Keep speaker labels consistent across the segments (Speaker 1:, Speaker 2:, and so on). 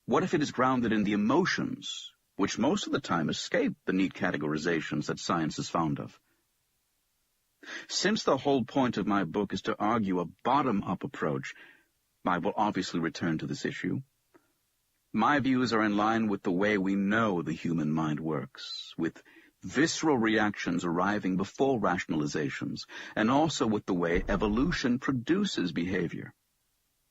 Speaker 1: What if it is grounded in the emotions, which most of the time escape the neat categorizations that science is fond of? Since the whole point of my book is to argue a bottom-up approach, I will obviously return to this issue. My views are in line with the way we know the human mind works, with visceral reactions arriving before rationalizations, and also with the way evolution produces behavior.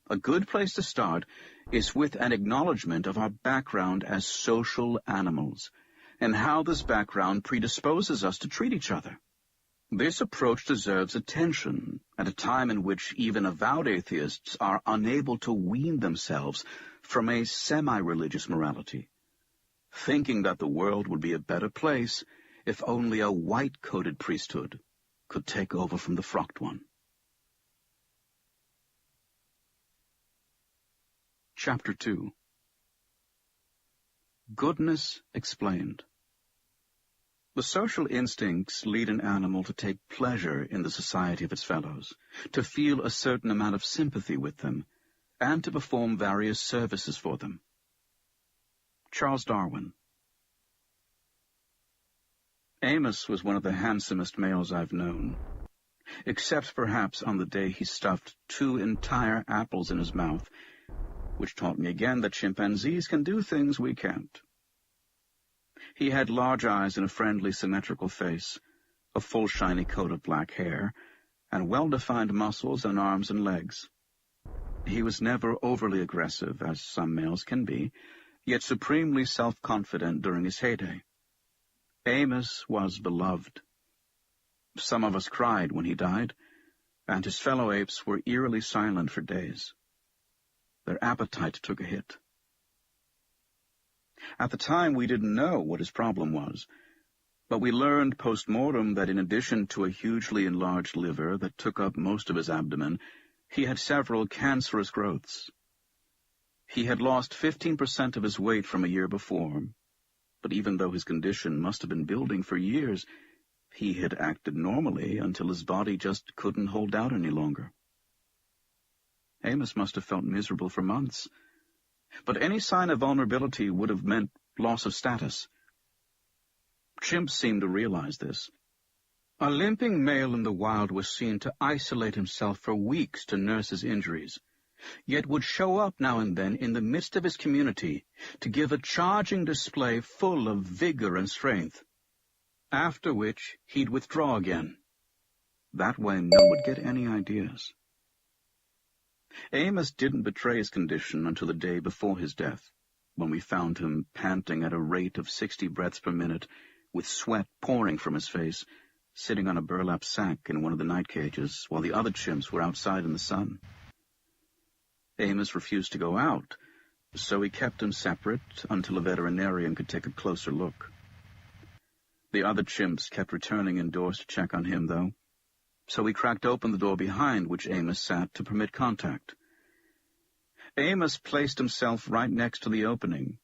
Speaker 1: A good place to start is with an acknowledgement of our background as social animals, and how this background predisposes us to treat each other. This approach deserves attention at a time in which even avowed atheists are unable to wean themselves from a semi-religious morality, thinking that the world would be a better place if only a white-coated priesthood could take over from the frocked one. Chapter 2. Goodness Explained. The social instincts lead an animal to take pleasure in the society of its fellows, to feel a certain amount of sympathy with them, and to perform various services for them. Charles Darwin. Amos was one of the handsomest males I've known, except perhaps on the day he stuffed 2 entire apples in his mouth, which taught me again that chimpanzees can do things we can't. He had large eyes and a friendly, symmetrical face, a full, shiny coat of black hair, and well-defined muscles on arms and legs. He was never overly aggressive, as some males can be, yet supremely self-confident during his heyday. Amos was beloved. Some of us cried when he died, and his fellow apes were eerily silent for days. Their appetite took a hit. At the time, we didn't know what his problem was, but we learned post-mortem that in addition to a hugely enlarged liver that took up most of his abdomen, he had several cancerous growths. He had lost 15% of his weight from a year before, but even though his condition must have been building for years, he had acted normally until his body just couldn't hold out any longer. Amos must have felt miserable for months, but any sign of vulnerability would have meant loss of status. Chimps seemed to realize this. A limping male in the wild was seen to isolate himself for weeks to nurse his injuries, yet would show up now and then in the midst of his community to give a charging display full of vigor and strength, after which he'd withdraw again. That way no one would get any ideas. Amos didn't betray his condition until the day before his death, when we found him panting at a rate of 60 breaths per minute, with sweat pouring from his face, sitting on a burlap sack in one of the night cages, while the other chimps were outside in the sun. Amos refused to go out, so we kept him separate until a veterinarian could take a closer look. The other chimps kept returning indoors to check on him, though, so we cracked open the door behind which Amos sat to permit contact. Amos placed himself right next to the opening,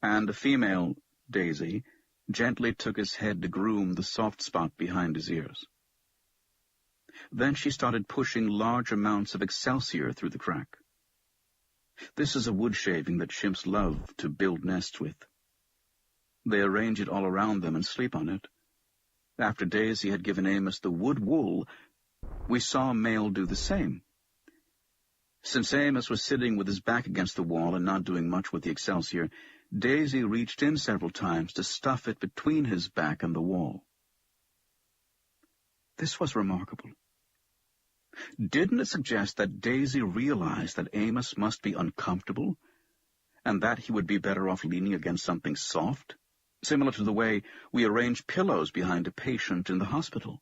Speaker 1: and the female, Daisy, gently took his head to groom the soft spot behind his ears. Then she started pushing large amounts of excelsior through the crack. This is a wood shaving that chimps love to build nests with. They arrange it all around them and sleep on it. After Daisy had given Amos the wood wool, we saw a male do the same. Since Amos was sitting with his back against the wall and not doing much with the excelsior, Daisy reached in several times to stuff it between his back and the wall. This was remarkable. Didn't it suggest that Daisy realized that Amos must be uncomfortable, and that he would be better off leaning against something soft, similar to the way we arrange pillows behind a patient in the hospital?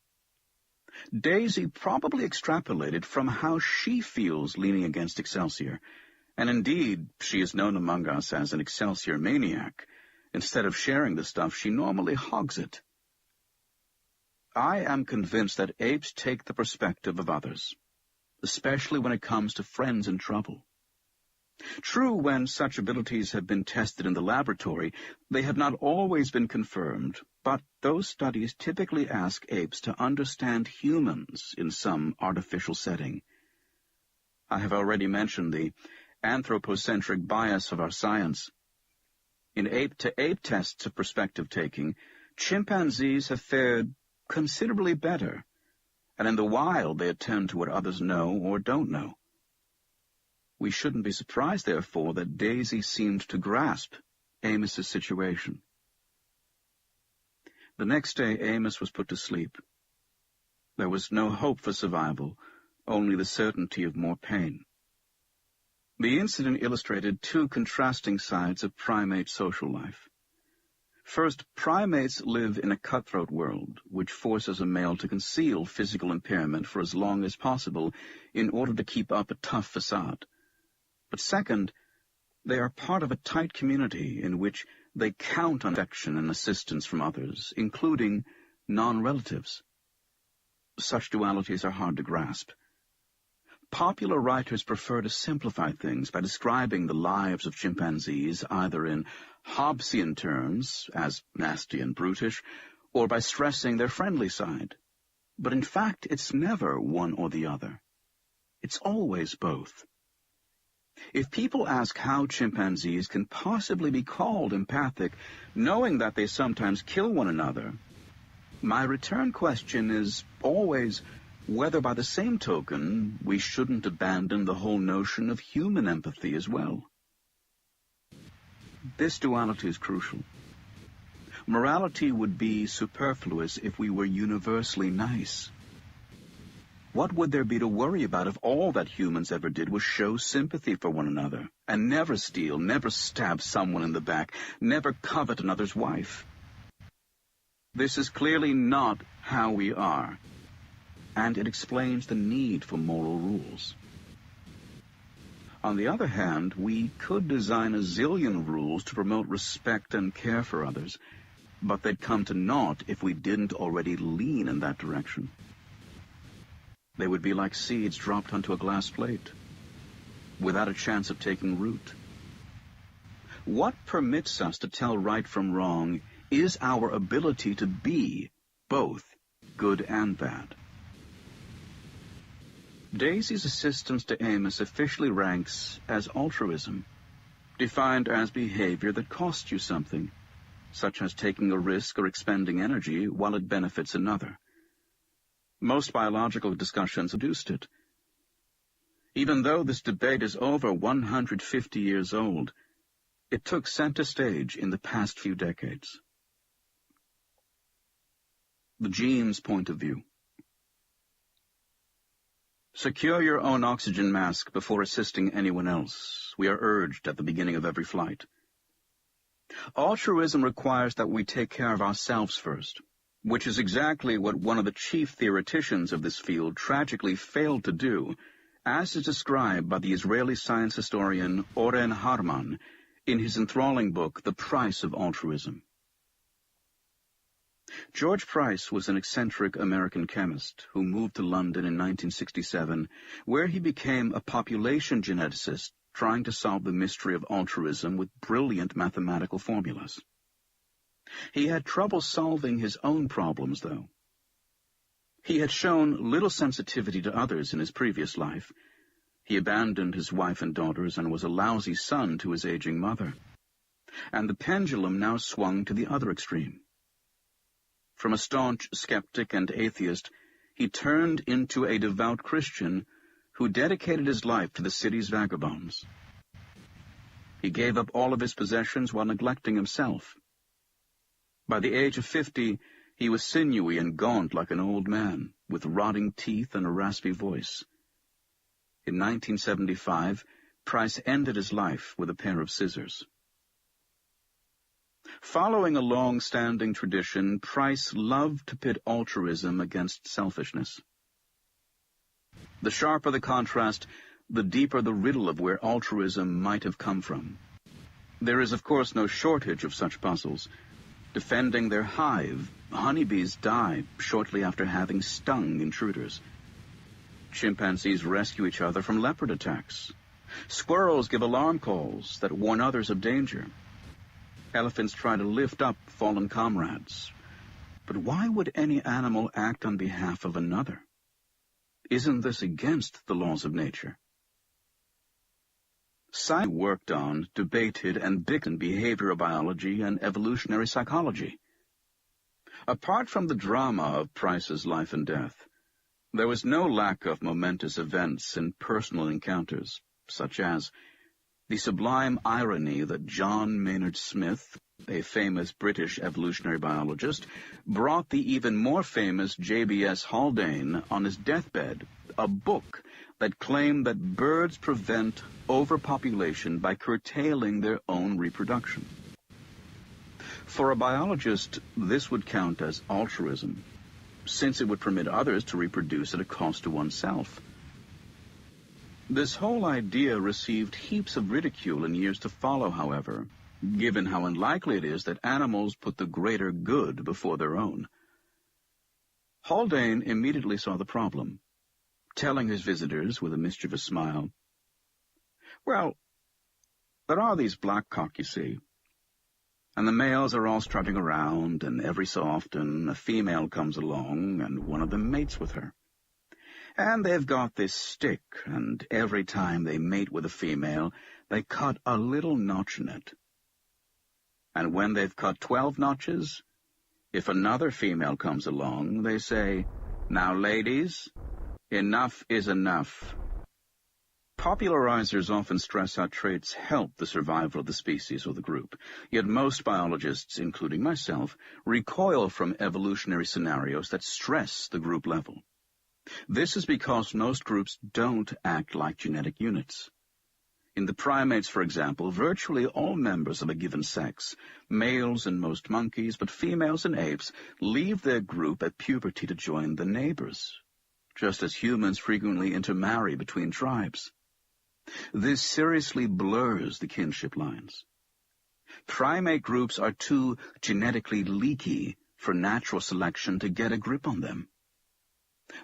Speaker 1: Daisy probably extrapolated from how she feels leaning against excelsior, and indeed she is known among us as an excelsior maniac. Instead of sharing the stuff, she normally hogs it. I am convinced that apes take the perspective of others, especially when it comes to friends in trouble. True, when such abilities have been tested in the laboratory, they have not always been confirmed, but those studies typically ask apes to understand humans in some artificial setting. I have already mentioned the anthropocentric bias of our science. In ape-to-ape tests of perspective-taking, chimpanzees have fared considerably better, and in the wild they attend to what others know or don't know. We shouldn't be surprised, therefore, that Daisy seemed to grasp Amos's situation. The next day, Amos was put to sleep. There was no hope for survival, only the certainty of more pain. The incident illustrated two contrasting sides of primate social life. First, primates live in a cutthroat world, which forces a male to conceal physical impairment for as long as possible in order to keep up a tough facade. But second, they are part of a tight community in which they count on affection and assistance from others, including non-relatives. Such dualities are hard to grasp. Popular writers prefer to simplify things by describing the lives of chimpanzees either in Hobbesian terms, as nasty and brutish, or by stressing their friendly side. But in fact, it's never one or the other. It's always both. If people ask how chimpanzees can possibly be called empathic, knowing that they sometimes kill one another, my return question is always whether by the same token we shouldn't abandon the whole notion of human empathy as well. This duality is crucial. Morality would be superfluous if we were universally nice. What would there be to worry about if all that humans ever did was show sympathy for one another, and never steal, never stab someone in the back, never covet another's wife? This is clearly not how we are, and it explains the need for moral rules. On the other hand, we could design a zillion rules to promote respect and care for others, but they'd come to naught if we didn't already lean in that direction. They would be like seeds dropped onto a glass plate, without a chance of taking root. What permits us to tell right from wrong is our ability to be both good and bad. Daisy's assistance to Amos officially ranks as altruism, defined as behavior that costs you something, such as taking a risk or expending energy while it benefits another. Most biological discussions deduced it. Even though this debate is over 150 years old, it took center stage in the past few decades. The gene's point of view. Secure your own oxygen mask before assisting anyone else, we are urged at the beginning of every flight. Altruism requires that we take care of ourselves first, which is exactly what one of the chief theoreticians of this field tragically failed to do, as is described by the Israeli science historian Oren Harman in his enthralling book, The Price of Altruism. George Price was an eccentric American chemist who moved to London in 1967, where he became a population geneticist trying to solve the mystery of altruism with brilliant mathematical formulas. He had trouble solving his own problems, though. He had shown little sensitivity to others in his previous life. He abandoned his wife and daughters and was a lousy son to his aging mother. And the pendulum now swung to the other extreme. From a staunch skeptic and atheist, he turned into a devout Christian who dedicated his life to the city's vagabonds. He gave up all of his possessions while neglecting himself. By the age of 50, he was sinewy and gaunt like an old man, with rotting teeth and a raspy voice. In 1975, Price ended his life with a pair of scissors. Following a long-standing tradition, Price loved to pit altruism against selfishness. The sharper the contrast, the deeper the riddle of where altruism might have come from. There is, of course, no shortage of such puzzles. Defending their hive, honeybees die shortly after having stung intruders. Chimpanzees rescue each other from leopard attacks. Squirrels give alarm calls that warn others of danger. Elephants try to lift up fallen comrades. But why would any animal act on behalf of another? Isn't this against the laws of nature? Science worked on, debated, and bickered behavioral biology and evolutionary psychology. Apart from the drama of Price's life and death, there was no lack of momentous events and personal encounters, such as the sublime irony that John Maynard Smith, a famous British evolutionary biologist, brought the even more famous J.B.S. Haldane on his deathbed a book that claimed that birds prevent overpopulation by curtailing their own reproduction. For a biologist, this would count as altruism, since it would permit others to reproduce at a cost to oneself. This whole idea received heaps of ridicule in years to follow, however, given how unlikely it is that animals put the greater good before their own. Haldane immediately saw the problem, telling his visitors with a mischievous smile, "Well, there are these blackcock, you see, and the males are all strutting around, and every so often a female comes along, and one of them mates with her. And they've got this stick, and every time they mate with a female, they cut a little notch in it. And when they've cut 12 notches, if another female comes along, they say, 'Now, ladies, enough is enough.'" Popularizers often stress how traits help the survival of the species or the group, yet most biologists, including myself, recoil from evolutionary scenarios that stress the group level. This is because most groups don't act like genetic units. In the primates, for example, virtually all members of a given sex, males in most monkeys, but females in apes, leave their group at puberty to join the neighbors, just as humans frequently intermarry between tribes. This seriously blurs the kinship lines. Primate groups are too genetically leaky for natural selection to get a grip on them.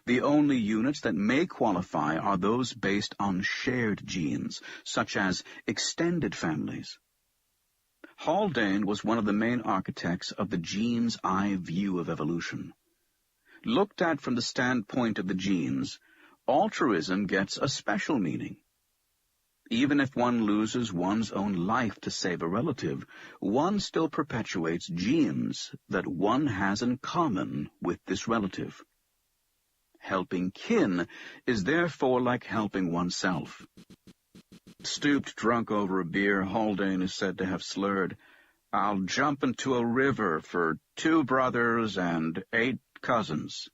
Speaker 1: The only units that may qualify are those based on shared genes, such as extended families. Haldane was one of the main architects of the gene's eye view of evolution. Looked at from the standpoint of the genes, altruism gets a special meaning. Even if one loses one's own life to save a relative, one still perpetuates genes that one has in common with this relative. Helping kin is therefore like helping oneself. Stooped drunk over a beer, Haldane is said to have slurred, "I'll jump into a river for 2 brothers and 8 cousins,"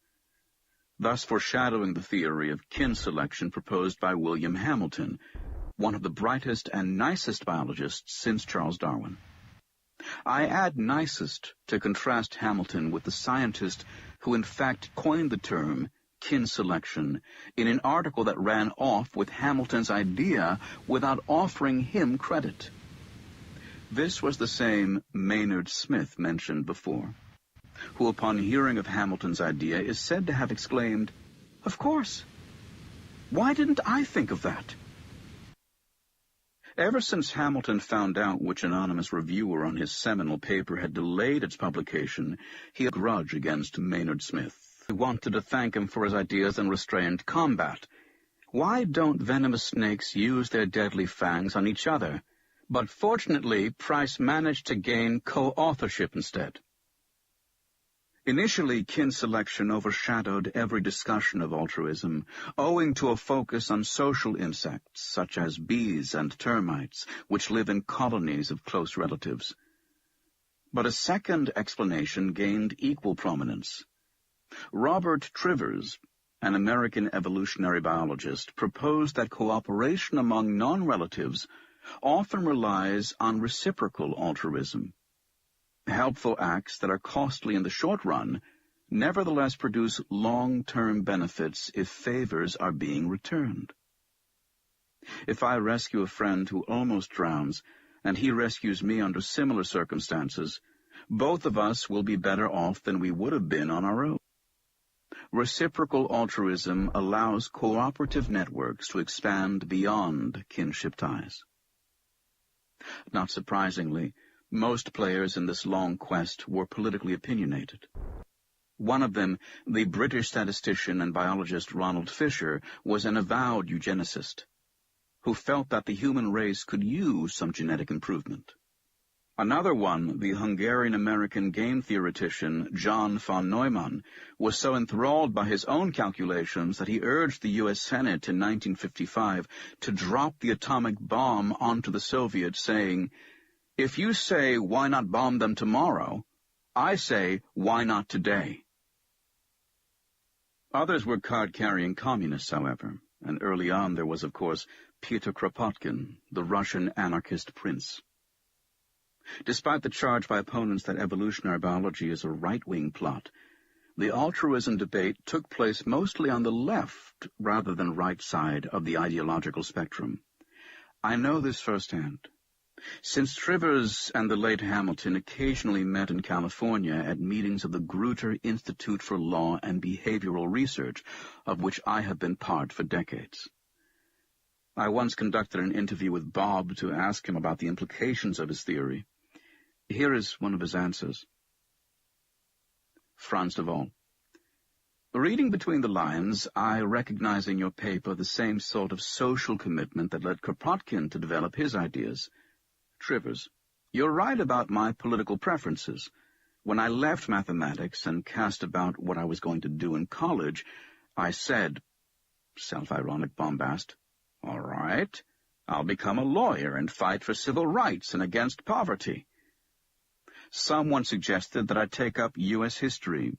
Speaker 1: thus foreshadowing the theory of kin selection proposed by William Hamilton, one of the brightest and nicest biologists since Charles Darwin. I add nicest to contrast Hamilton with the scientist who in fact coined the term kin selection in an article that ran off with Hamilton's idea without offering him credit. This was the same Maynard Smith mentioned before, who upon hearing of Hamilton's idea is said to have exclaimed, "Of course! Why didn't I think of that?" Ever since Hamilton found out which anonymous reviewer on his seminal paper had delayed its publication, he had a grudge against Maynard Smith. He wanted to thank him for his ideas in restrained combat. Why don't venomous snakes use their deadly fangs on each other? But fortunately, Price managed to gain co-authorship instead. Initially, kin selection overshadowed every discussion of altruism, owing to a focus on social insects, such as bees and termites, which live in colonies of close relatives. But a second explanation gained equal prominence. Robert Trivers, an American evolutionary biologist, proposed that cooperation among non-relatives often relies on reciprocal altruism. Helpful acts that are costly in the short run nevertheless produce long-term benefits if favors are being returned. If I rescue a friend who almost drowns, and he rescues me under similar circumstances, both of us will be better off than we would have been on our own. Reciprocal altruism allows cooperative networks to expand beyond kinship ties. Not surprisingly, most players in this long quest were politically opinionated. One of them, the British statistician and biologist Ronald Fisher, was an avowed eugenicist. who felt that the human race could use some genetic improvement. Another one, the Hungarian-American game theoretician John von Neumann, was so enthralled by his own calculations that he urged the U.S. Senate in 1955 to drop the atomic bomb onto the Soviets, saying, "If you say, why not bomb them tomorrow, I say, why not today?" Others were card-carrying communists, however, and early on there was, of course, Peter Kropotkin, the Russian anarchist prince. Despite the charge by opponents that evolutionary biology is a right-wing plot, the altruism debate took place mostly on the left rather than right side of the ideological spectrum. I know this firsthand. Since Trivers and the late Hamilton occasionally met in California at meetings of the Grutter Institute for Law and Behavioral Research, of which I have been part for decades. I once conducted an interview with Bob to ask him about the implications of his theory. Here is one of his answers. Frans de Waal. Reading between the lines, I recognize in your paper the same sort of social commitment that led Kropotkin to develop his ideas. Trivers. You're right about my political preferences. When I left mathematics and cast about what I was going to do in college, I said, self-ironic bombast, "All right, I'll become a lawyer and fight for civil rights and against poverty." Someone suggested that I take up U.S. history,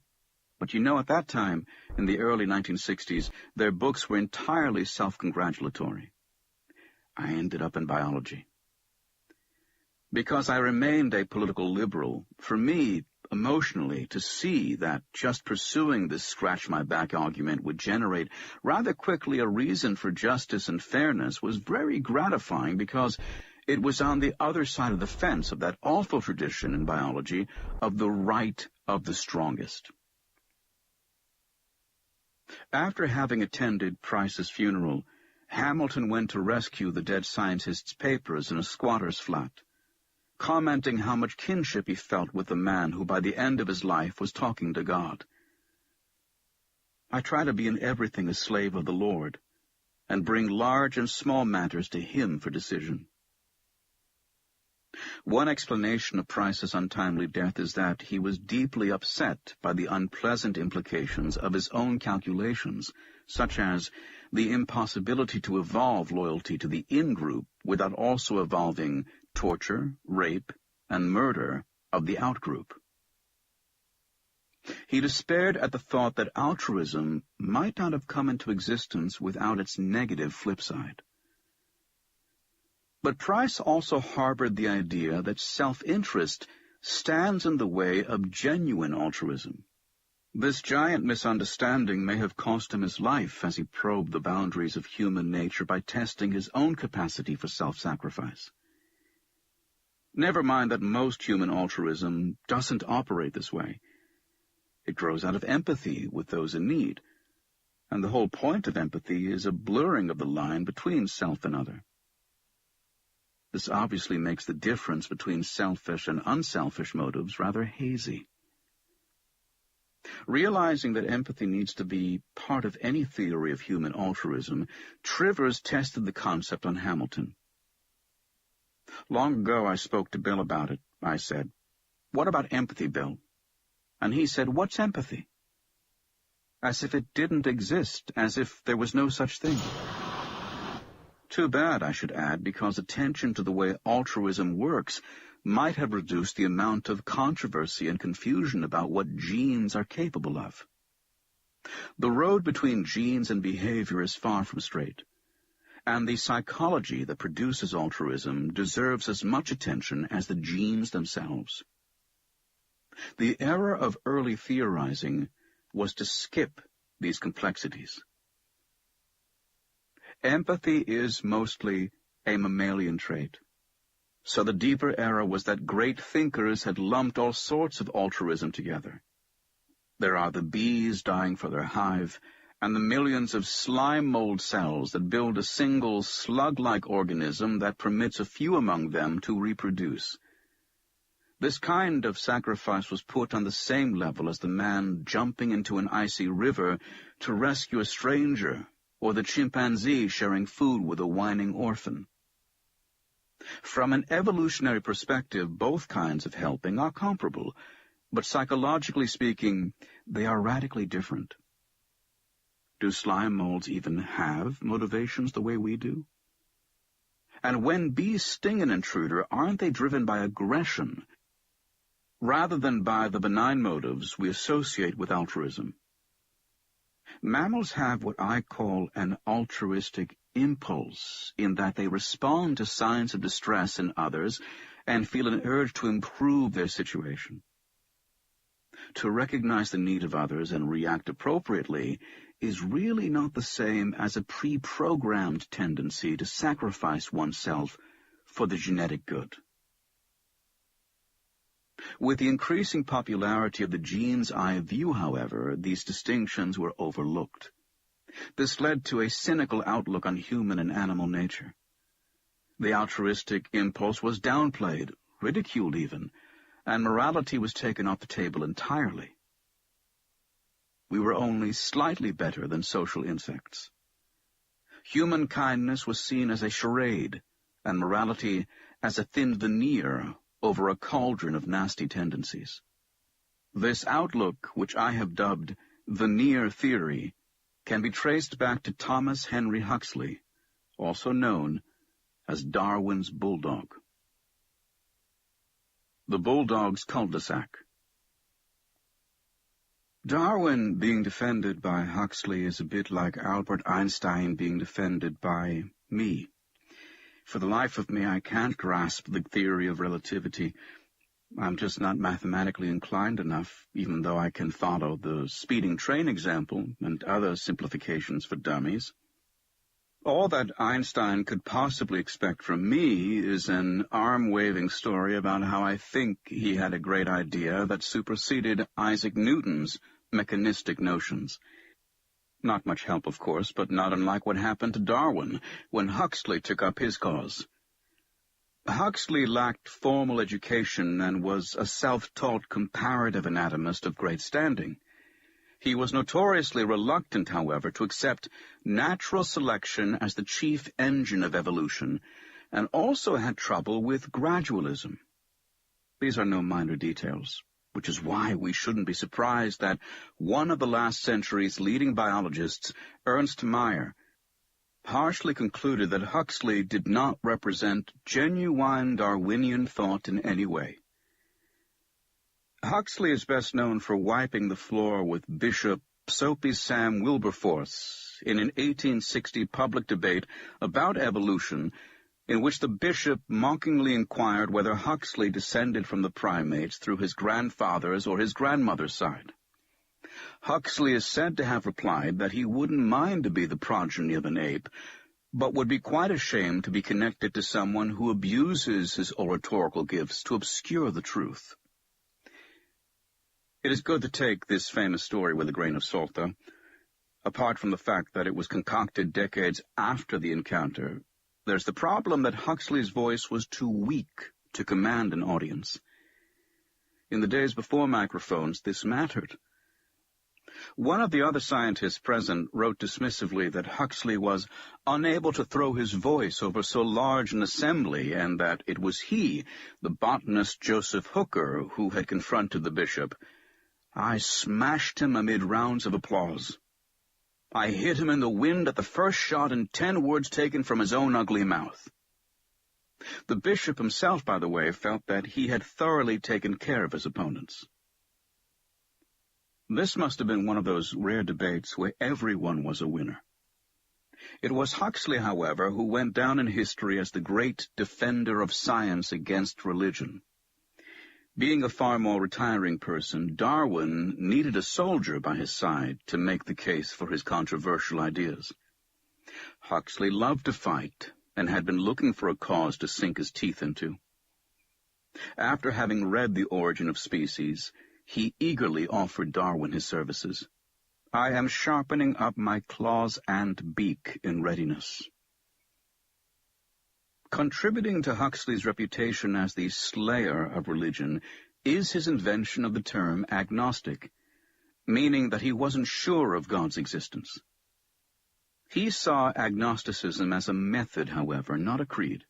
Speaker 1: but you know, at that time, in the early 1960s, their books were entirely self-congratulatory. I ended up in biology. Because I remained a political liberal, for me, emotionally, to see that just pursuing this scratch-my-back argument would generate rather quickly a reason for justice and fairness was very gratifying, because it was on the other side of the fence of that awful tradition in biology of the right of the strongest. After having attended Price's funeral, Hamilton went to rescue the dead scientist's papers in a squatter's flat, commenting how much kinship he felt with the man who by the end of his life was talking to God. I try to be in everything a slave of the Lord, and bring large and small matters to Him for decision. One explanation of Price's untimely death is that he was deeply upset by the unpleasant implications of his own calculations, such as the impossibility to evolve loyalty to the in-group without also evolving torture, rape, and murder of the out-group. He despaired at the thought that altruism might not have come into existence without its negative flip side. But Price also harbored the idea that self-interest stands in the way of genuine altruism. This giant misunderstanding may have cost him his life as he probed the boundaries of human nature by testing his own capacity for self-sacrifice. Never mind that most human altruism doesn't operate this way. It grows out of empathy with those in need, and the whole point of empathy is a blurring of the line between self and other. This obviously makes the difference between selfish and unselfish motives rather hazy. Realizing that empathy needs to be part of any theory of human altruism, Trivers tested the concept on Hamilton. Long ago I spoke to Bill about it. I said, "What about empathy, Bill?" And he said, "What's empathy?" As if it didn't exist, as if there was no such thing. Too bad, I should add, because attention to the way altruism works might have reduced the amount of controversy and confusion about what genes are capable of. The road between genes and behavior is far from straight, and the psychology that produces altruism deserves as much attention as the genes themselves. The error of early theorizing was to skip these complexities. Empathy is mostly a mammalian trait, so the deeper error was that great thinkers had lumped all sorts of altruism together. There are the bees dying for their hive, and the millions of slime mold cells that build a single slug-like organism that permits a few among them to reproduce. This kind of sacrifice was put on the same level as the man jumping into an icy river to rescue a stranger or the chimpanzee sharing food with a whining orphan. From an evolutionary perspective, both kinds of helping are comparable, but psychologically speaking, they are radically different. Do slime molds even have motivations the way we do? And when bees sting an intruder, aren't they driven by aggression, rather than by the benign motives we associate with altruism? Mammals have what I call an altruistic impulse, in that they respond to signs of distress in others and feel an urge to improve their situation. To recognize the need of others and react appropriately is really not the same as a pre-programmed tendency to sacrifice oneself for the genetic good. With the increasing popularity of the gene's eye view, however, these distinctions were overlooked. This led to a cynical outlook on human and animal nature. The altruistic impulse was downplayed, ridiculed even, and morality was taken off the table entirely. We were only slightly better than social insects. Human kindness was seen as a charade, and morality as a thin veneer over a cauldron of nasty tendencies. This outlook, which I have dubbed veneer theory, can be traced back to Thomas Henry Huxley, also known as Darwin's bulldog. The bulldog's cul-de-sac. Darwin being defended by Huxley is a bit like Albert Einstein being defended by me. For the life of me, I can't grasp the theory of relativity. I'm just not mathematically inclined enough, even though I can follow the speeding train example and other simplifications for dummies. All that Einstein could possibly expect from me is an arm-waving story about how I think he had a great idea that superseded Isaac Newton's mechanistic notions. Not much help, of course, but not unlike what happened to Darwin when Huxley took up his cause. Huxley lacked formal education and was a self-taught comparative anatomist of great standing. He was notoriously reluctant, however, to accept natural selection as the chief engine of evolution, and also had trouble with gradualism. These are no minor details, which is why we shouldn't be surprised that one of the last century's leading biologists, Ernst Mayr, harshly concluded that Huxley did not represent genuine Darwinian thought in any way. Huxley is best known for wiping the floor with Bishop Soapy Sam Wilberforce in an 1860 public debate about evolution, in which the bishop mockingly inquired whether Huxley descended from the primates through his grandfather's or his grandmother's side. Huxley is said to have replied that he wouldn't mind to be the progeny of an ape, but would be quite ashamed to be connected to someone who abuses his oratorical gifts to obscure the truth. It is good to take this famous story with a grain of salt, though. Apart from the fact that it was concocted decades after the encounter, there's the problem that Huxley's voice was too weak to command an audience. In the days before microphones, this mattered. One of the other scientists present wrote dismissively that Huxley was unable to throw his voice over so large an assembly, and that it was he, the botanist Joseph Hooker, who had confronted the bishop. I smashed him amid rounds of applause. I hit him in the wind at the first shot in 10 words taken from his own ugly mouth. The bishop himself, by the way, felt that he had thoroughly taken care of his opponents. This must have been one of those rare debates where everyone was a winner. It was Huxley, however, who went down in history as the great defender of science against religion. Being a far more retiring person, Darwin needed a soldier by his side to make the case for his controversial ideas. Huxley loved to fight and had been looking for a cause to sink his teeth into. After having read The Origin of Species, he eagerly offered Darwin his services. I am sharpening up my claws and beak in readiness. Contributing to Huxley's reputation as the slayer of religion is his invention of the term agnostic, meaning that he wasn't sure of God's existence. He saw agnosticism as a method, however, not a creed.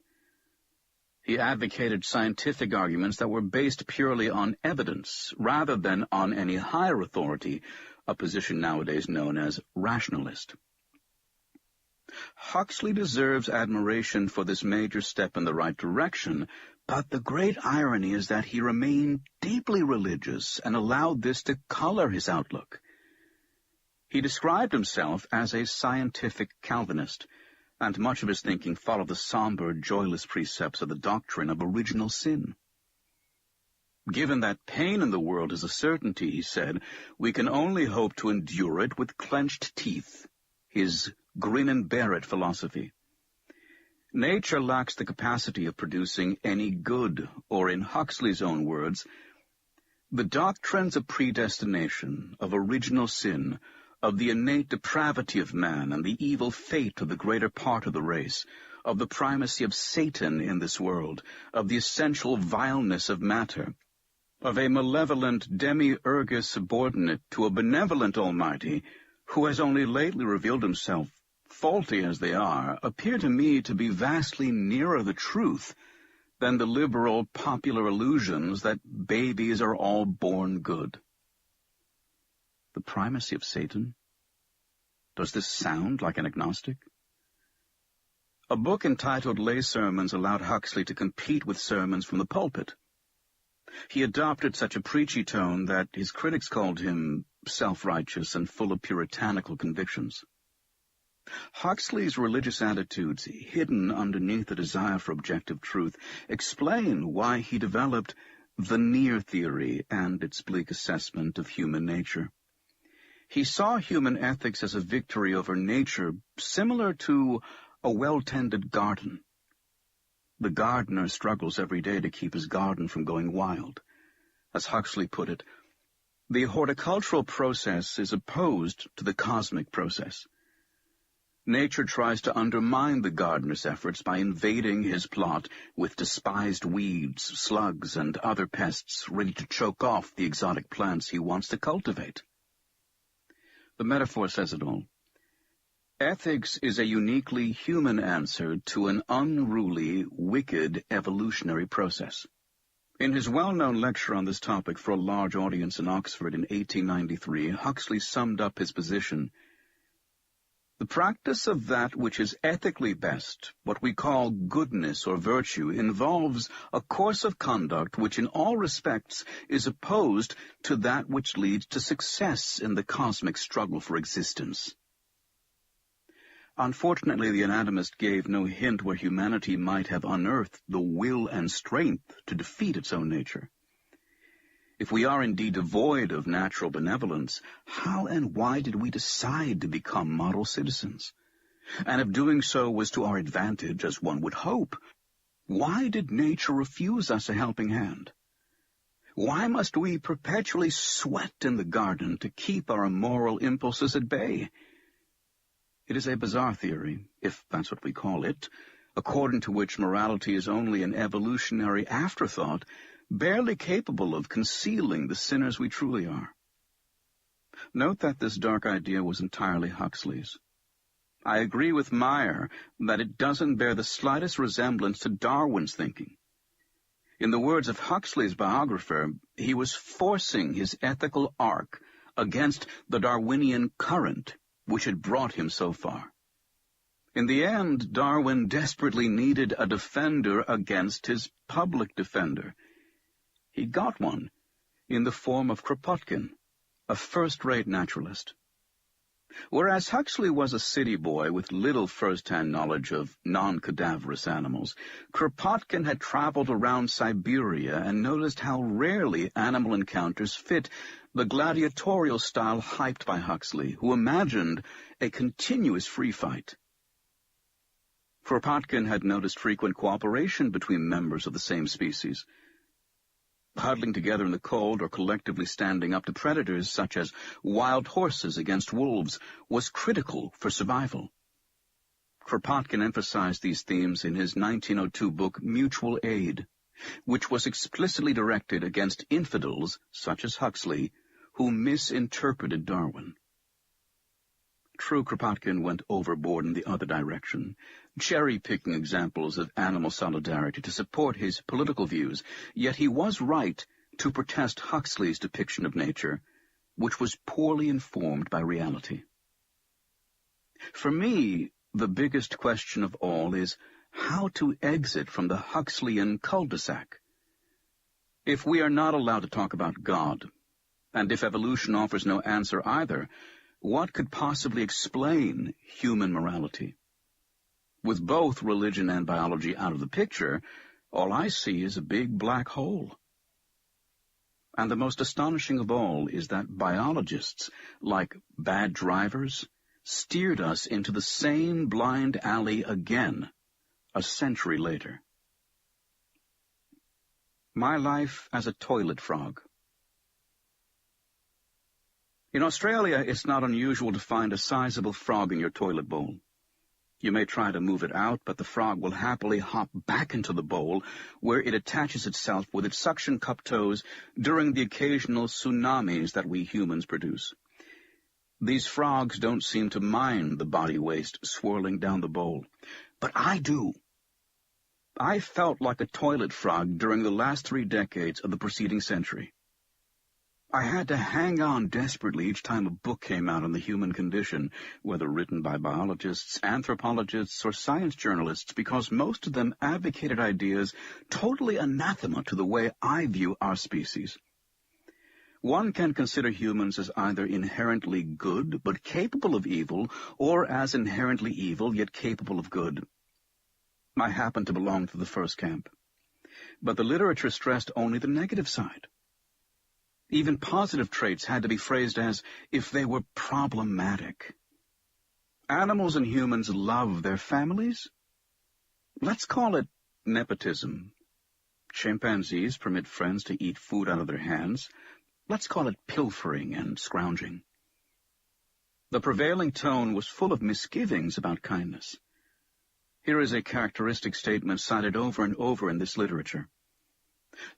Speaker 1: He advocated scientific arguments that were based purely on evidence, rather than on any higher authority, a position nowadays known as rationalist. Huxley deserves admiration for this major step in the right direction, but the great irony is that he remained deeply religious and allowed this to color his outlook. He described himself as a scientific Calvinist, and much of his thinking followed the somber, joyless precepts of the doctrine of original sin. Given that pain in the world is a certainty, he said, we can only hope to endure it with clenched teeth, his grin-and-bear-it philosophy. Nature lacks the capacity of producing any good, or in Huxley's own words, the doctrines of predestination, of original sin, of the innate depravity of man and the evil fate of the greater part of the race, of the primacy of Satan in this world, of the essential vileness of matter, of a malevolent demiurgus subordinate to a benevolent Almighty, who has only lately revealed himself, faulty as they are, appear to me to be vastly nearer the truth than the liberal popular illusions that babies are all born good. The primacy of Satan? Does this sound like an agnostic? A book entitled Lay Sermons allowed Huxley to compete with sermons from the pulpit. He adopted such a preachy tone that his critics called him self-righteous and full of puritanical convictions. Huxley's religious attitudes, hidden underneath a desire for objective truth, explain why he developed the near theory and its bleak assessment of human nature. He saw human ethics as a victory over nature, similar to a well-tended garden. The gardener struggles every day to keep his garden from going wild. As Huxley put it, the horticultural process is opposed to the cosmic process. Nature tries to undermine the gardener's efforts by invading his plot with despised weeds, slugs, and other pests ready to choke off the exotic plants he wants to cultivate. The metaphor says it all. Ethics is a uniquely human answer to an unruly, wicked evolutionary process. In his well-known lecture on this topic for a large audience in Oxford in 1893, Huxley summed up his position. The practice of that which is ethically best, what we call goodness or virtue, involves a course of conduct which in all respects is opposed to that which leads to success in the cosmic struggle for existence. Unfortunately, the anatomist gave no hint where humanity might have unearthed the will and strength to defeat its own nature. If we are indeed devoid of natural benevolence, how and why did we decide to become model citizens? And if doing so was to our advantage, as one would hope, why did nature refuse us a helping hand? Why must we perpetually sweat in the garden to keep our immoral impulses at bay? It is a bizarre theory, if that's what we call it, according to which morality is only an evolutionary afterthought, barely capable of concealing the sinners we truly are. Note that this dark idea was entirely Huxley's. I agree with Meyer that it doesn't bear the slightest resemblance to Darwin's thinking. In the words of Huxley's biographer, he was forcing his ethical arc against the Darwinian current which had brought him so far. In the end, Darwin desperately needed a defender against his public defender. He got one in the form of Kropotkin, a first-rate naturalist. Whereas Huxley was a city boy with little first-hand knowledge of non-cadaverous animals, Kropotkin had traveled around Siberia and noticed how rarely animal encounters fit the gladiatorial style hyped by Huxley, who imagined a continuous free fight. Kropotkin had noticed frequent cooperation between members of the same species. Huddling together in the cold or collectively standing up to predators such as wild horses against wolves was critical for survival. Kropotkin emphasized these themes in his 1902 book Mutual Aid, which was explicitly directed against infidels such as Huxley, who misinterpreted Darwin. True, Kropotkin went overboard in the other direction, cherry-picking examples of animal solidarity to support his political views, yet he was right to protest Huxley's depiction of nature, which was poorly informed by reality. For me, the biggest question of all is how to exit from the Huxleyan cul-de-sac. If we are not allowed to talk about God, and if evolution offers no answer either, what could possibly explain human morality? With both religion and biology out of the picture, all I see is a big black hole. And the most astonishing of all is that biologists, like bad drivers, steered us into the same blind alley again, a century later. My life as a toilet frog. In Australia, it's not unusual to find a sizable frog in your toilet bowl. You may try to move it out, but the frog will happily hop back into the bowl, where it attaches itself with its suction cup toes during the occasional tsunamis that we humans produce. These frogs don't seem to mind the body waste swirling down the bowl, but I do. I felt like a toilet frog during the last 3 decades of the preceding century. I had to hang on desperately each time a book came out on the human condition, whether written by biologists, anthropologists, or science journalists, because most of them advocated ideas totally anathema to the way I view our species. One can consider humans as either inherently good but capable of evil, or as inherently evil yet capable of good. I happen to belong to the first camp. But the literature stressed only the negative side. Even positive traits had to be phrased as if they were problematic. Animals and humans love their families. Let's call it nepotism. Chimpanzees permit friends to eat food out of their hands. Let's call it pilfering and scrounging. The prevailing tone was full of misgivings about kindness. Here is a characteristic statement cited over and over in this literature.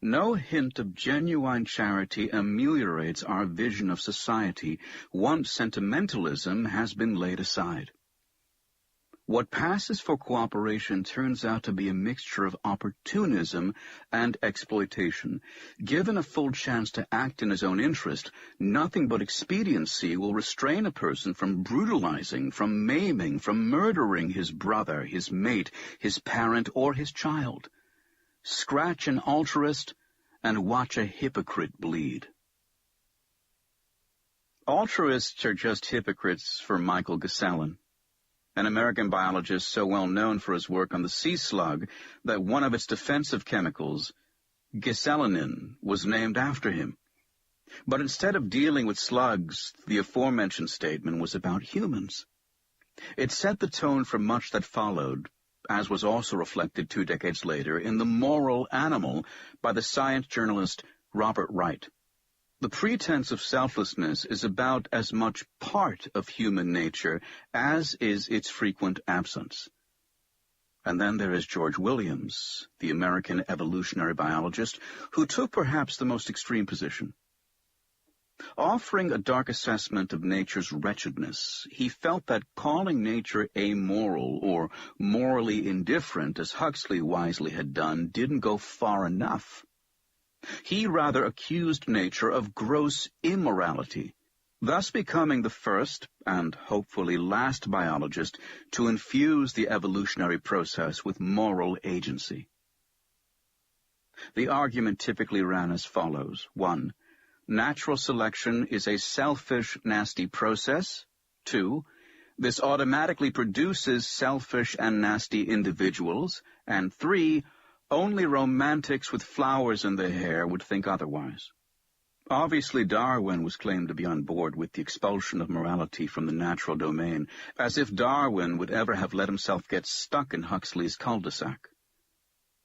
Speaker 1: No hint of genuine charity ameliorates our vision of society once sentimentalism has been laid aside. What passes for cooperation turns out to be a mixture of opportunism and exploitation. Given a full chance to act in his own interest, nothing but expediency will restrain a person from brutalizing, from maiming, from murdering his brother, his mate, his parent, or his child. Scratch an altruist and watch a hypocrite bleed. Altruists are just hypocrites for Michael Gesellen, an American biologist so well known for his work on the sea slug that one of its defensive chemicals, Gesellinin, was named after him. But instead of dealing with slugs, the aforementioned statement was about humans. It set the tone for much that followed, as was also reflected 2 decades later in The Moral Animal by the science journalist Robert Wright. The pretense of selflessness is about as much part of human nature as is its frequent absence. And then there is George Williams, the American evolutionary biologist, who took perhaps the most extreme position. Offering a dark assessment of nature's wretchedness, he felt that calling nature amoral or morally indifferent, as Huxley wisely had done, didn't go far enough. He rather accused nature of gross immorality, thus becoming the first, and hopefully last biologist, to infuse the evolutionary process with moral agency. The argument typically ran as follows. 1. Natural selection is a selfish, nasty process. 2. This automatically produces selfish and nasty individuals. And 3. Only romantics with flowers in their hair would think otherwise. Obviously, Darwin was claimed to be on board with the expulsion of morality from the natural domain, as if Darwin would ever have let himself get stuck in Huxley's cul-de-sac.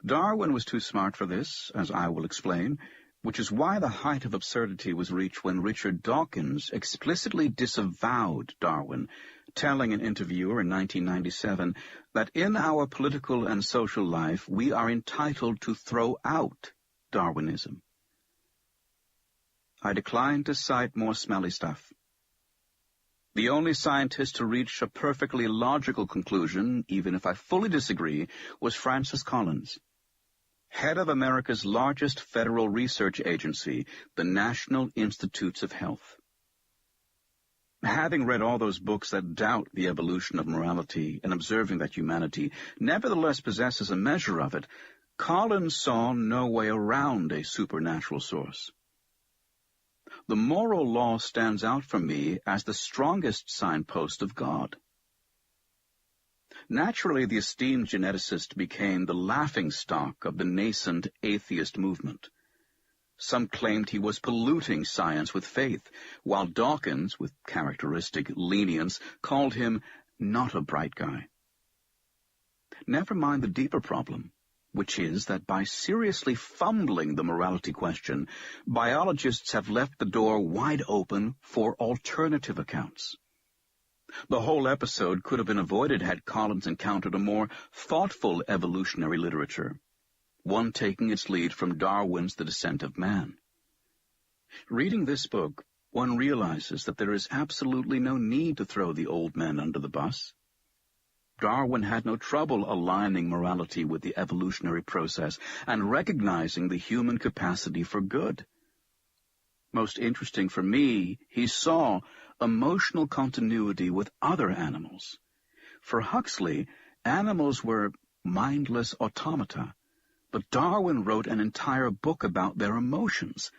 Speaker 1: Darwin was too smart for this, as I will explain, which is why the height of absurdity was reached when Richard Dawkins explicitly disavowed Darwin, telling an interviewer in 1997 that in our political and social life we are entitled to throw out Darwinism. I declined to cite more smelly stuff. The only scientist to reach a perfectly logical conclusion, even if I fully disagree, was Francis Collins, head of America's largest federal research agency, the National Institutes of Health. Having read all those books that doubt the evolution of morality and observing that humanity nevertheless possesses a measure of it, Collins saw no way around a supernatural source. The moral law stands out for me as the strongest signpost of God. Naturally, the esteemed geneticist became the laughingstock of the nascent atheist movement. Some claimed he was polluting science with faith, while Dawkins, with characteristic lenience, called him not a bright guy. Never mind the deeper problem, which is that by seriously fumbling the morality question, biologists have left the door wide open for alternative accounts. The whole episode could have been avoided had Collins encountered a more thoughtful evolutionary literature, one taking its lead from Darwin's The Descent of Man. Reading this book, one realizes that there is absolutely no need to throw the old men under the bus. Darwin had no trouble aligning morality with the evolutionary process and recognizing the human capacity for good. Most interesting for me, he saw emotional continuity with other animals. For Huxley, animals were mindless automata, but Darwin wrote an entire book about their emotions,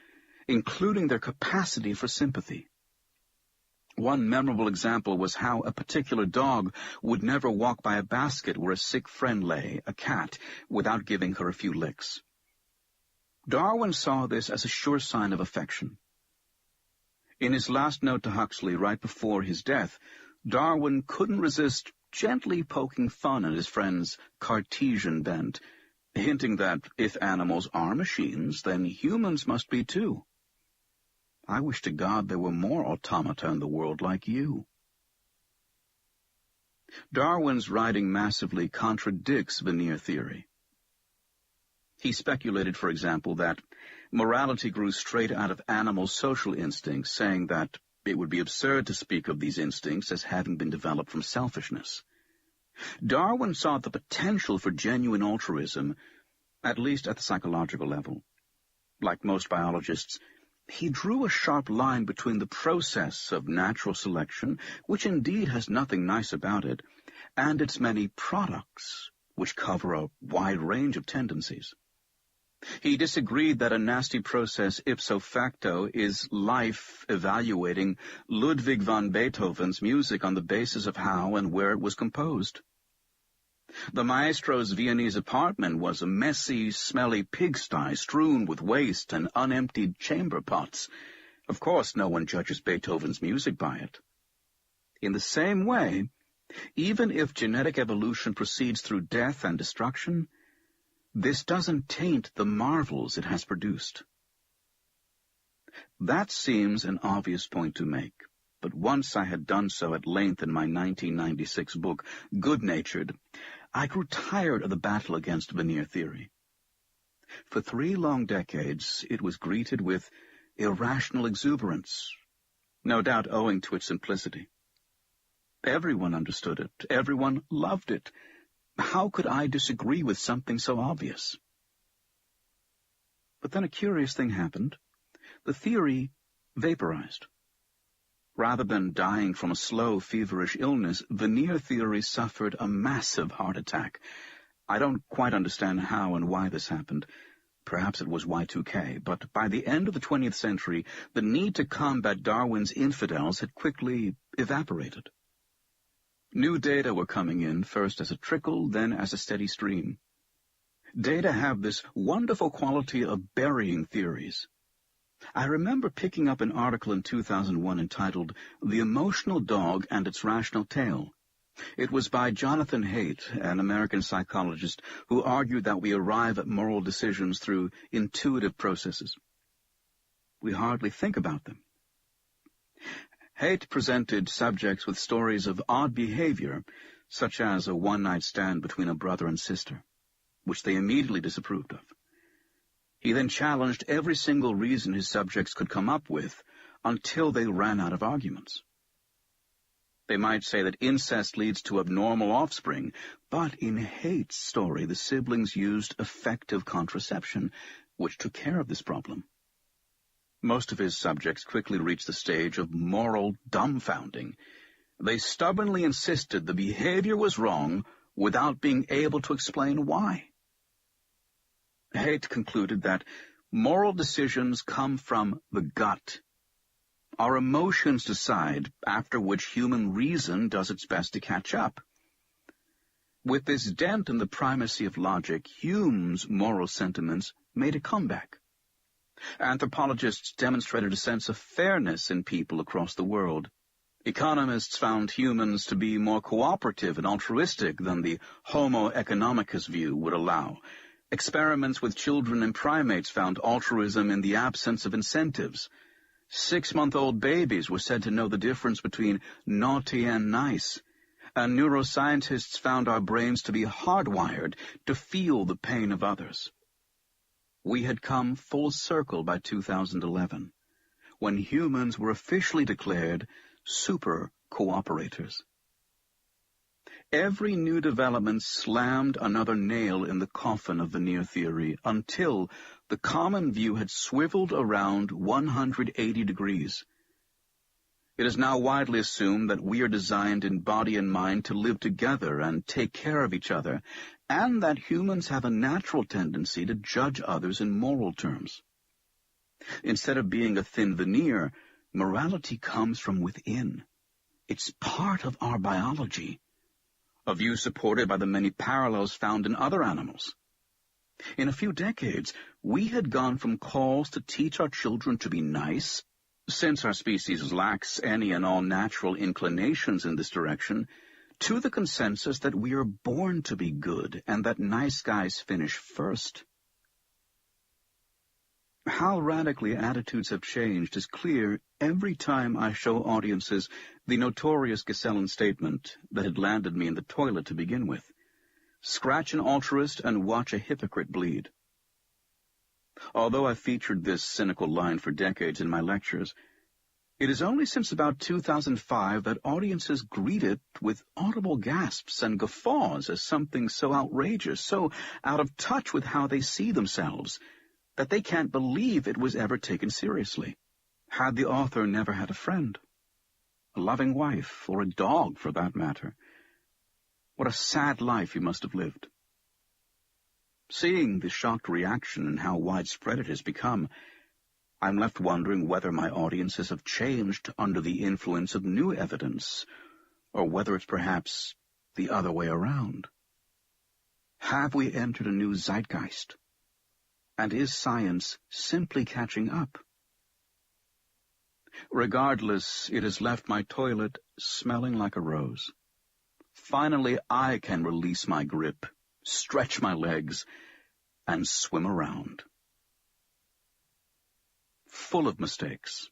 Speaker 1: including their capacity for sympathy. One memorable example was how a particular dog would never walk by a basket where a sick friend lay, a cat, without giving her a few licks. Darwin saw this as a sure sign of affection. In his last note to Huxley right before his death, Darwin couldn't resist gently poking fun at his friend's Cartesian bent, hinting that if animals are machines, then humans must be too. I wish to God there were more automata in the world like you. Darwin's writing massively contradicts veneer theory. He speculated, for example, that morality grew straight out of animal social instincts, saying that it would be absurd to speak of these instincts as having been developed from selfishness. Darwin saw the potential for genuine altruism, at least at the psychological level. Like most biologists, he drew a sharp line between the process of natural selection, which indeed has nothing nice about it, and its many products, which cover a wide range of tendencies. He disagreed that a nasty process ipso facto is life evaluating Ludwig van Beethoven's music on the basis of how and where it was composed. The maestro's Viennese apartment was a messy, smelly pigsty strewn with waste and unemptied chamber pots. Of course, no one judges Beethoven's music by it. In the same way, even if genetic evolution proceeds through death and destruction, this doesn't taint the marvels it has produced. That seems an obvious point to make, but once I had done so at length in my 1996 book, Good-Natured, I grew tired of the battle against veneer theory. For 3 long decades, it was greeted with irrational exuberance, no doubt owing to its simplicity. Everyone understood it. Everyone loved it. How could I disagree with something so obvious? But then a curious thing happened. The theory vaporized. Rather than dying from a slow, feverish illness, veneer theory suffered a massive heart attack. I don't quite understand how and why this happened. Perhaps it was Y2K, but by the end of the 20th century, the need to combat Darwin's infidels had quickly evaporated. New data were coming in, first as a trickle, then as a steady stream. Data have this wonderful quality of burying theories. I remember picking up an article in 2001 entitled The Emotional Dog and Its Rational Tale. It was by Jonathan Haidt, an American psychologist, who argued that we arrive at moral decisions through intuitive processes. We hardly think about them. Haidt presented subjects with stories of odd behavior, such as a one-night stand between a brother and sister, which they immediately disapproved of. He then challenged every single reason his subjects could come up with until they ran out of arguments. They might say that incest leads to abnormal offspring, but in Hate's story, the siblings used effective contraception, which took care of this problem. Most of his subjects quickly reached the stage of moral dumbfounding. They stubbornly insisted the behavior was wrong without being able to explain why. Hate concluded that moral decisions come from the gut. Our emotions decide, after which human reason does its best to catch up. With this dent in the primacy of logic, Hume's moral sentiments made a comeback. Anthropologists demonstrated a sense of fairness in people across the world. Economists found humans to be more cooperative and altruistic than the Homo economicus view would allow. Experiments with children and primates found altruism in the absence of incentives. 6-month-old babies were said to know the difference between naughty and nice, and neuroscientists found our brains to be hardwired to feel the pain of others. We had come full circle by 2011, when humans were officially declared super cooperators. Every new development slammed another nail in the coffin of veneer theory until the common view had swiveled around 180 degrees. It is now widely assumed that we are designed in body and mind to live together and take care of each other, and that humans have a natural tendency to judge others in moral terms. Instead of being a thin veneer, morality comes from within. It's part of our biology, a view supported by the many parallels found in other animals. In a few decades, we had gone from calls to teach our children to be nice, since our species lacks any and all natural inclinations in this direction, to the consensus that we are born to be good and that nice guys finish first. How radically attitudes have changed is clear every time I show audiences the notorious Gesellan statement that had landed me in the toilet to begin with. Scratch an altruist and watch a hypocrite bleed. Although I've featured this cynical line for decades in my lectures, it is only since about 2005 that audiences greet it with audible gasps and guffaws as something so outrageous, so out of touch with how they see themselves, that they can't believe it was ever taken seriously. Had the author never had a friend, a loving wife, or a dog for that matter, what a sad life he must have lived. Seeing the shocked reaction and how widespread it has become, I'm left wondering whether my audiences have changed under the influence of new evidence, or whether it's perhaps the other way around. Have we entered a new zeitgeist? And is science simply catching up? Regardless, it has left my toilet smelling like a rose. Finally, I can release my grip, stretch my legs, and swim around. Full of mistakes.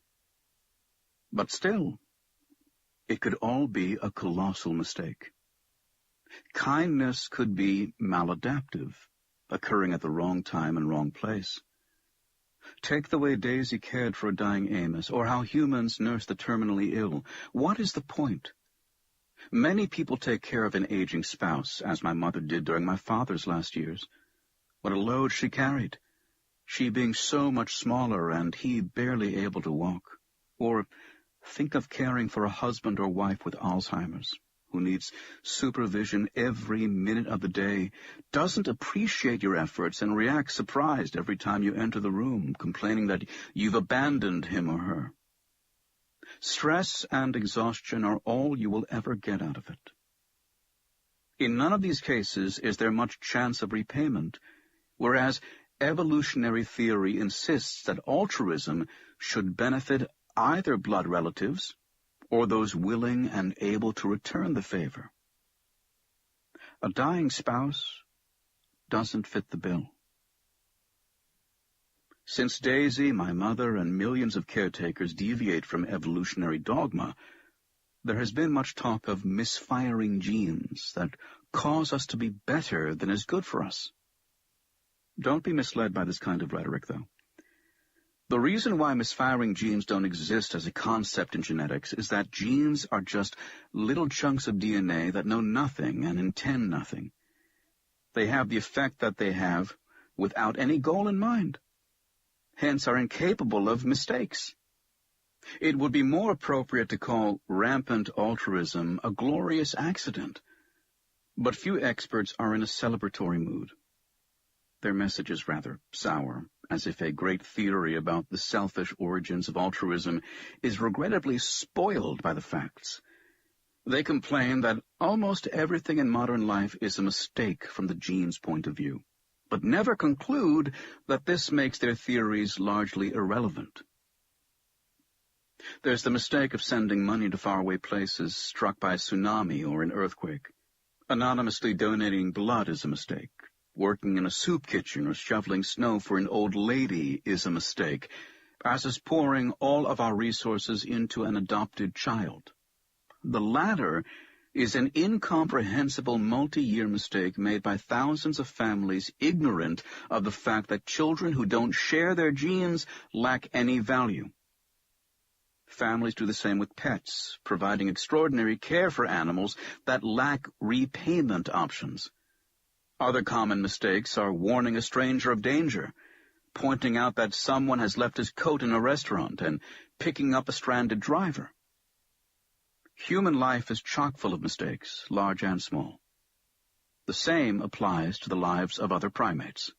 Speaker 1: But still, it could all be a colossal mistake. Kindness could be maladaptive, occurring at the wrong time and wrong place. Take the way Daisy cared for a dying Amos, or how humans nurse the terminally ill. What is the point? Many people take care of an aging spouse, as my mother did during my father's last years. What a load she carried, she being so much smaller and he barely able to walk. Or think of caring for a husband or wife with Alzheimer's, who needs supervision every minute of the day, doesn't appreciate your efforts, and reacts surprised every time you enter the room, complaining that you've abandoned him or her. Stress and exhaustion are all you will ever get out of it. In none of these cases is there much chance of repayment, whereas evolutionary theory insists that altruism should benefit either blood relatives or those willing and able to return the favor. A dying spouse doesn't fit the bill. Since Daisy, my mother, and millions of caretakers deviate from evolutionary dogma, there has been much talk of misfiring genes that cause us to be better than is good for us. Don't be misled by this kind of rhetoric, though. The reason why misfiring genes don't exist as a concept in genetics is that genes are just little chunks of DNA that know nothing and intend nothing. They have the effect that they have without any goal in mind, hence are incapable of mistakes. It would be more appropriate to call rampant altruism a glorious accident, but few experts are in a celebratory mood. Their message is rather sour, as if a great theory about the selfish origins of altruism is regrettably spoiled by the facts. They complain that almost everything in modern life is a mistake from the gene's point of view, but never conclude that this makes their theories largely irrelevant. There's the mistake of sending money to faraway places struck by a tsunami or an earthquake. Anonymously donating blood is a mistake. Working in a soup kitchen or shoveling snow for an old lady is a mistake, as is pouring all of our resources into an adopted child. The latter is an incomprehensible multi-year mistake made by thousands of families ignorant of the fact that children who don't share their genes lack any value. Families do the same with pets, providing extraordinary care for animals that lack repayment options. Other common mistakes are warning a stranger of danger, pointing out that someone has left his coat in a restaurant, and picking up a stranded driver. Human life is chock full of mistakes, large and small. The same applies to the lives of other primates.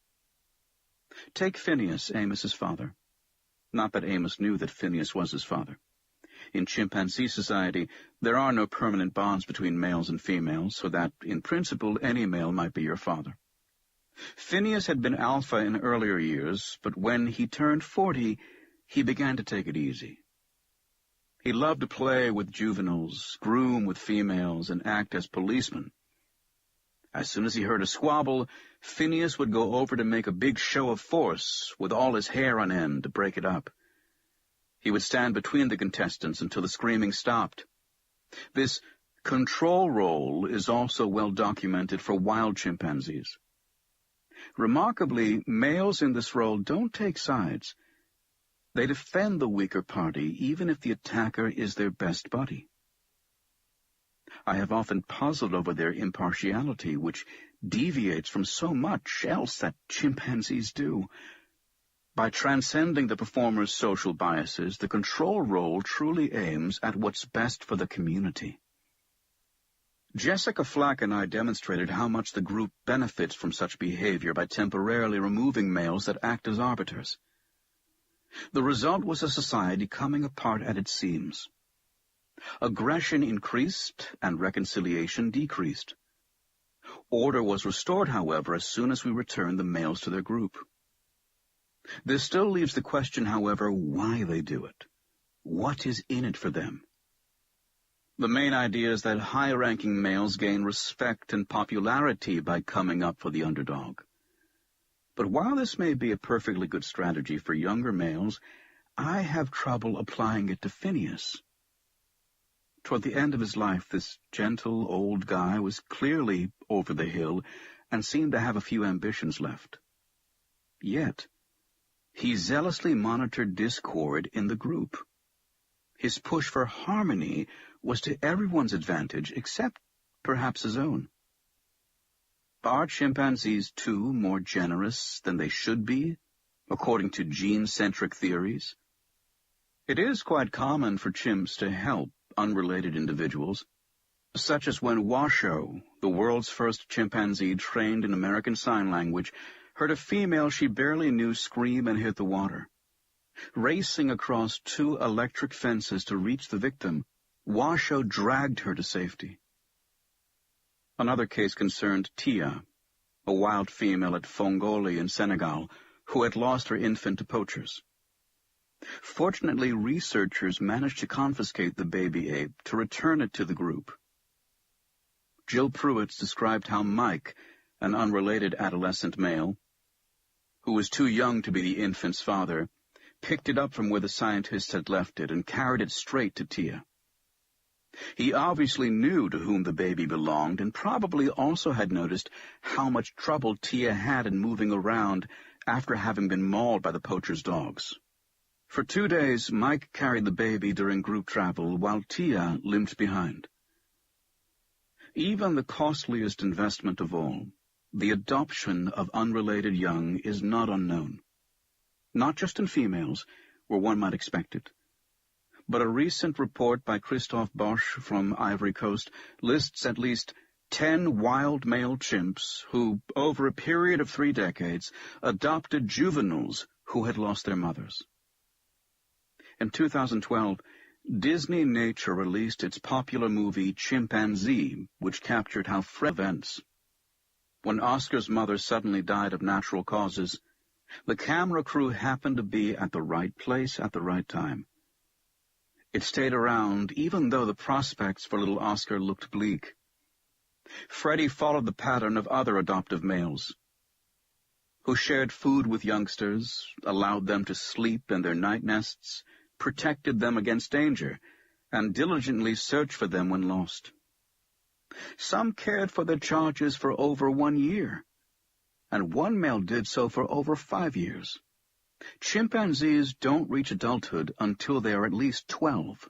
Speaker 1: Take Phineas, Amos's father. Not that Amos knew that Phineas was his father. In chimpanzee society, there are no permanent bonds between males and females, so that, in principle, any male might be your father. Phineas had been alpha in earlier years, but when he turned 40, he began to take it easy. He loved to play with juveniles, groom with females, and act as policeman. As soon as he heard a squabble, Phineas would go over to make a big show of force, with all his hair on end, to break it up. He would stand between the contestants until the screaming stopped. This control role is also well documented for wild chimpanzees. Remarkably, males in this role don't take sides. They defend the weaker party, even if the attacker is their best buddy. I have often puzzled over their impartiality, which deviates from so much else that chimpanzees do. By transcending the performer's social biases, the control role truly aims at what's best for the community. Jessica Flack and I demonstrated how much the group benefits from such behavior by temporarily removing males that act as arbiters. The result was a society coming apart at its seams. Aggression increased and reconciliation decreased. Order was restored, however, as soon as we returned the males to their group. This still leaves the question, however, why they do it. What is in it for them? The main idea is that high-ranking males gain respect and popularity by coming up for the underdog. But while this may be a perfectly good strategy for younger males, I have trouble applying it to Phineas. Toward the end of his life, this gentle old guy was clearly over the hill and seemed to have a few ambitions left. Yet, he zealously monitored discord in the group. His push for harmony was to everyone's advantage, except perhaps his own. Are chimpanzees, too, more generous than they should be, according to gene-centric theories? It is quite common for chimps to help unrelated individuals, such as when Washoe, the world's first chimpanzee trained in American Sign Language, heard a female she barely knew scream and hit the water. Racing across 2 electric fences to reach the victim, Washoe dragged her to safety. Another case concerned Tia, a wild female at Fongoli in Senegal, who had lost her infant to poachers. Fortunately, researchers managed to confiscate the baby ape to return it to the group. Jill Pruitt described how Mike, an unrelated adolescent male, who was too young to be the infant's father, picked it up from where the scientists had left it and carried it straight to Tia. He obviously knew to whom the baby belonged and probably also had noticed how much trouble Tia had in moving around after having been mauled by the poacher's dogs. For 2 days, Mike carried the baby during group travel while Tia limped behind. Even the costliest investment of all, the adoption of unrelated young, is not unknown. Not just in females, where one might expect it. But a recent report by Christoph Bosch from Ivory Coast lists at least 10 wild male chimps who, over a period of 3 decades, adopted juveniles who had lost their mothers. In 2012, Disney Nature released its popular movie Chimpanzee, which captured how events. When Oscar's mother suddenly died of natural causes, the camera crew happened to be at the right place at the right time. It stayed around even though the prospects for little Oscar looked bleak. Freddie followed the pattern of other adoptive males, who shared food with youngsters, allowed them to sleep in their night nests, protected them against danger, and diligently searched for them when lost. Some cared for their charges for over 1 year, and one male did so for over 5 years. Chimpanzees don't reach adulthood until they are at least 12.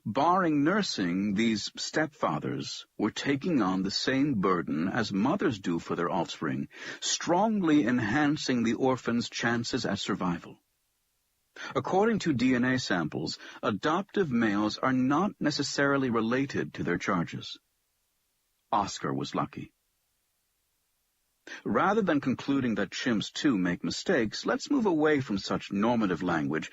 Speaker 1: Barring nursing, these stepfathers were taking on the same burden as mothers do for their offspring, strongly enhancing the orphan's chances at survival. According to DNA samples, adoptive males are not necessarily related to their charges. Oscar was lucky. Rather than concluding that chimps too make mistakes, let's move away from such normative language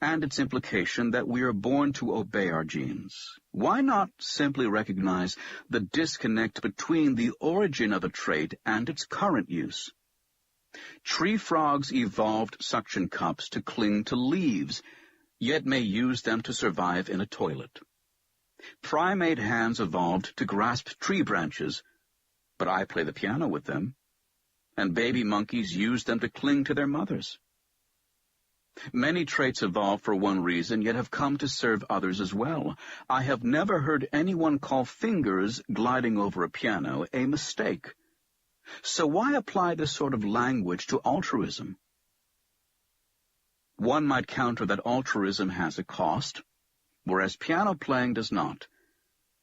Speaker 1: and its implication that we are born to obey our genes. Why not simply recognize the disconnect between the origin of a trait and its current use? Tree frogs evolved suction cups to cling to leaves, yet may use them to survive in a toilet. Primate hands evolved to grasp tree branches, but I play the piano with them, and baby monkeys use them to cling to their mothers. Many traits evolve for one reason, yet have come to serve others as well. I have never heard anyone call fingers gliding over a piano a mistake. So why apply this sort of language to altruism? One might counter that altruism has a cost, whereas piano playing does not,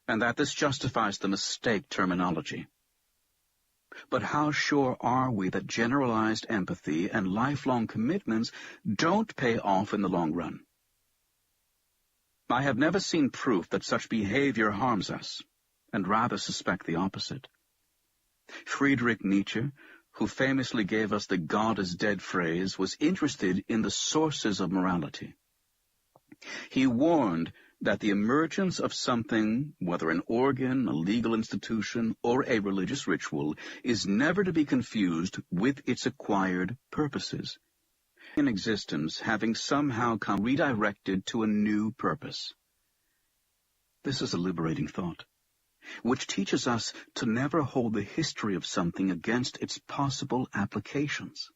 Speaker 1: and that this justifies the mistake terminology. But how sure are we that generalized empathy and lifelong commitments don't pay off in the long run? I have never seen proof that such behavior harms us, and rather suspect the opposite. Friedrich Nietzsche, who famously gave us the God is dead phrase, was interested in the sources of morality. He warned that the emergence of something, whether an organ, a legal institution, or a religious ritual, is never to be confused with its acquired purposes, in existence having somehow come redirected to a new purpose. This is a liberating thought, which teaches us to never hold the history of something against its possible applications.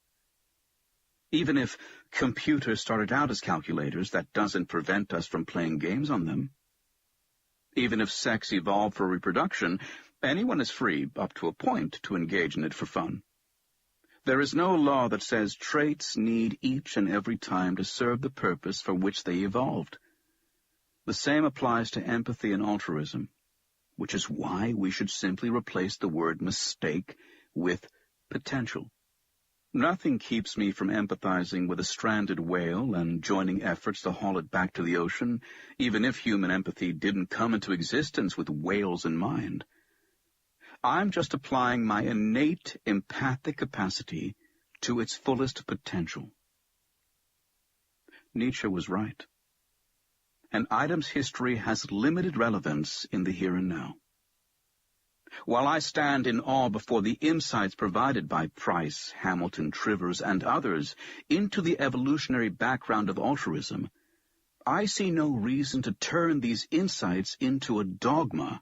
Speaker 1: Even if computers started out as calculators, that doesn't prevent us from playing games on them. Even if sex evolved for reproduction, anyone is free, up to a point, to engage in it for fun. There is no law that says traits need each and every time to serve the purpose for which they evolved. The same applies to empathy and altruism, which is why we should simply replace the word mistake with potential. Nothing keeps me from empathizing with a stranded whale and joining efforts to haul it back to the ocean, even if human empathy didn't come into existence with whales in mind. I'm just applying my innate empathic capacity to its fullest potential. Nietzsche was right. An item's history has limited relevance in the here and now. While I stand in awe before the insights provided by Price, Hamilton, Trivers, and others into the evolutionary background of altruism, I see no reason to turn these insights into a dogma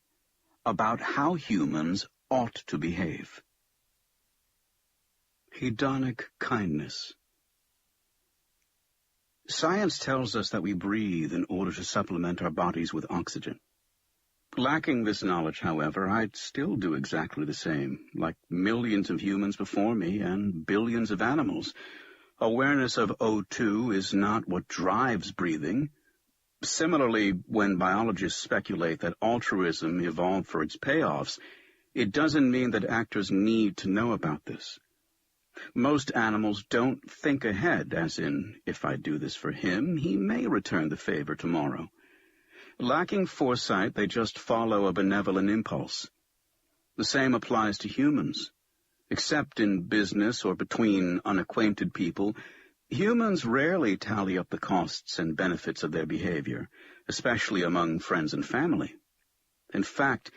Speaker 1: about how humans ought to behave. Hedonic kindness. Science tells us that we breathe in order to supplement our bodies with oxygen. Lacking this knowledge, however, I'd still do exactly the same, like millions of humans before me and billions of animals, Awareness of O2 is not what drives breathing. Similarly, when biologists speculate that altruism evolved for its payoffs, it doesn't mean that actors need to know about this. Most animals don't think ahead, as in, if I do this for him, he may return the favor tomorrow. Lacking foresight, they just follow a benevolent impulse. The same applies to humans. Except in business or between unacquainted people, humans rarely tally up the costs and benefits of their behavior, especially among friends and family. In fact,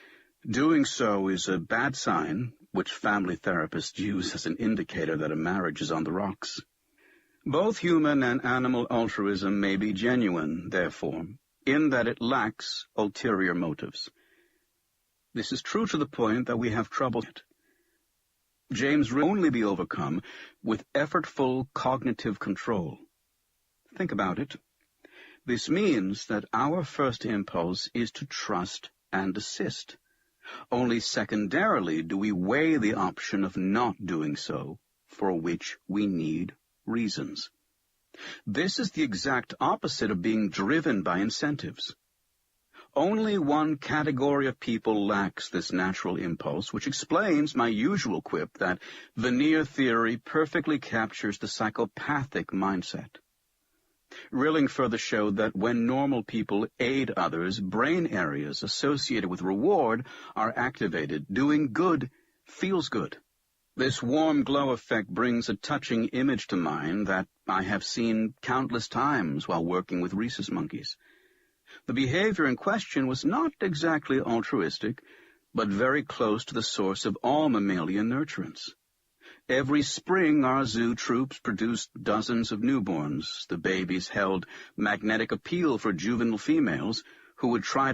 Speaker 1: doing so is a bad sign, which family therapists use as an indicator that a marriage is on the rocks. Both human and animal altruism may be genuine, therefore, in that it lacks ulterior motives. This is true to the point that we have trouble with it. James will only be overcome with effortful cognitive control. Think about it. This means that our first impulse is to trust and assist. Only secondarily do we weigh the option of not doing so, for which we need reasons. This is the exact opposite of being driven by incentives. Only one category of people lacks this natural impulse, which explains my usual quip that veneer theory perfectly captures the psychopathic mindset. Rilling further showed that when normal people aid others, brain areas associated with reward are activated. Doing good feels good. This warm glow effect brings a touching image to mind that I have seen countless times while working with rhesus monkeys. The behavior in question was not exactly altruistic, but very close to the source of all mammalian nurturance. Every spring our zoo troops produced dozens of newborns. The babies held magnetic appeal for juvenile females who would try